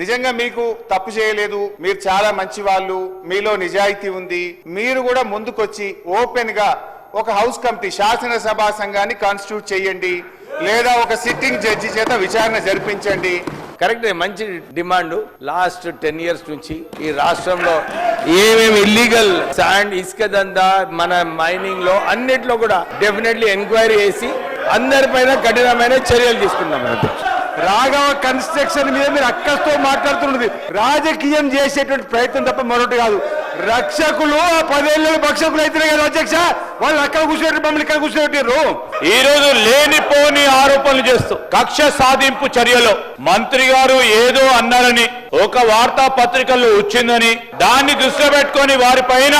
నిజంగా మీకు తప్పు చేయలేదు, మీరు చాలా మంచి వాళ్ళు, మీలో నిజాయితీ ఉంది, మీరు కూడా ముందుకొచ్చి ఓపెన్ గా ఒక హౌస్ కమిటీ శాసనసభ సంఘాన్ని కాన్స్టిట్యూట్ చేయండి, లేదా ఒక సిట్టింగ్ జడ్జి చేత విచారణ జరిపించండి. కరెక్ట్, మంచి డిమాండ్. లాస్ట్ 10 years నుంచి ఈ రాష్ట్రంలో ఏమేమి ఇల్లీగల్ శాండ్, ఇసుక దందా, మన మైనింగ్ లో అన్నిట్లో కూడా డెఫినెట్లీ ఎంక్వైరీ చేసి అందరిపైన కఠినమైన చర్యలు తీసుకున్నాం. రాఘవ కన్స్ట్రక్షన్ మీద మీరు అక్కస్తో మాట్లాడుతున్నది రాజకీయం చేసేటువంటి ప్రయత్నం తప్ప మరొకటి కాదు. రక్షకులు 10 ఏళ్ళు భక్షకులు అయితే కదా అధ్యక్ష, వాళ్ళు అక్కడ కూర్చోబెట్టి మమ్మల్ని ఇక్కడ కూర్చోబెట్టారు. ఈ రోజు లేనిపోని ఆరోపణలు చేస్తూ కక్ష సాధింపు చర్యలో మంత్రి గారు ఏదో అన్నారని ఒక వార్తా పత్రికల్లో వచ్చిందని దాన్ని దృష్టిలో పెట్టుకొని వారిపైన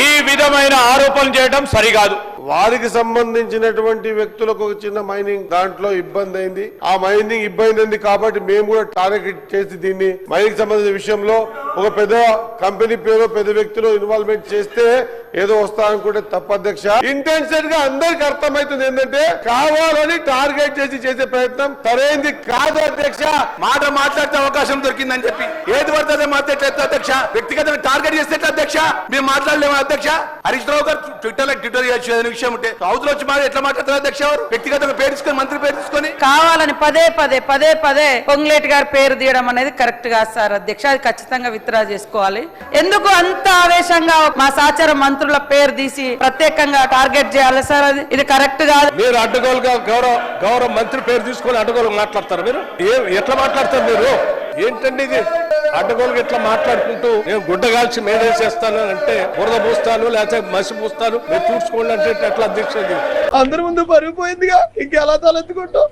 ఈ విధమైన ఆరోపణలు చేయడం సరికాదు. వారికి సంబంధించినటువంటి వ్యక్తులకు ఒక చిన్న మైనింగ్ దాంట్లో ఇబ్బంది అయింది. ఆ మైనింగ్ ఇబ్బంది అయింది కాబట్టి మేము కూడా టార్గెట్ చేసి దీన్ని మైనింగ్ సంబంధించిన విషయంలో ఒక పెద్ద కంపెనీ పేరు పెద్ద వ్యక్తులు ఇన్వాల్వ్మెంట్ చేస్తే ఏదో వస్తా అనుకుంటే తప్ప అధ్యక్ష. ఇంటెన్షన్ గా అందరికి అర్థమవుతుంది ఏంటంటే కావాలని టార్గెట్ చేసి చేసే ప్రయత్నం సరైనది కాదు అధ్యక్ష. మాట మాట్లాడే అవకాశం దొరికిందని చెప్పి ఏది పడుతుందో మాట్లాడలేదు అధ్యక్ష. వ్యక్తిగతంగా టార్గెట్ చేస్తే అధ్యక్ష మేము మాట్లాడలేము అధ్యక్ష. హరీష్ రావు గారు ట్విట్టర్ చేసే విషయం ఉంటే అవతల వచ్చి మాట ఎట్లా మాట్లాడుతున్నారు అధ్యక్ష? వ్యక్తిగతంగా పేరు తీసుకొని మంత్రి పేరు తీసుకొని కావాలని పదే పదే పొంగులేటి గారి పేరు తీయడం అనేది కరెక్ట్ కాదు సార్ అధ్యక్ష. అది ఖచ్చితంగా విత్డ్రా చేసుకోవాలి. ఎందుకు అంత ఆవేశంగా మా సహచర మంత్రుల పేరు తీసి ప్రత్యేకంగా టార్గెట్ చేయాలి సార్? అది ఇది కరెక్ట్ కాదు. మీరు అడ్డగోలుగా గౌరవ మంత్రి పేరు తీసుకొని అడ్డగోలు మాట్లాడతారు. మీరు ఎట్లా మాట్లాడతారు? మీరు ఏంటండి ఇది? అడ్డగోలుగా ఎట్లా మాట్లాడుకుంటూ నేను గుడ్డగాల్చి మేడేసేస్తాను అంటే బురద పూస్తాను లేకపోతే మసి పూస్తాను మీరు చూసుకోండి అంటే ఎట్లా అధ్యక్షుడు? అందరి ముందు పరిగిపోయిందిగా ఇంకెలా తలెత్తుకుంటూ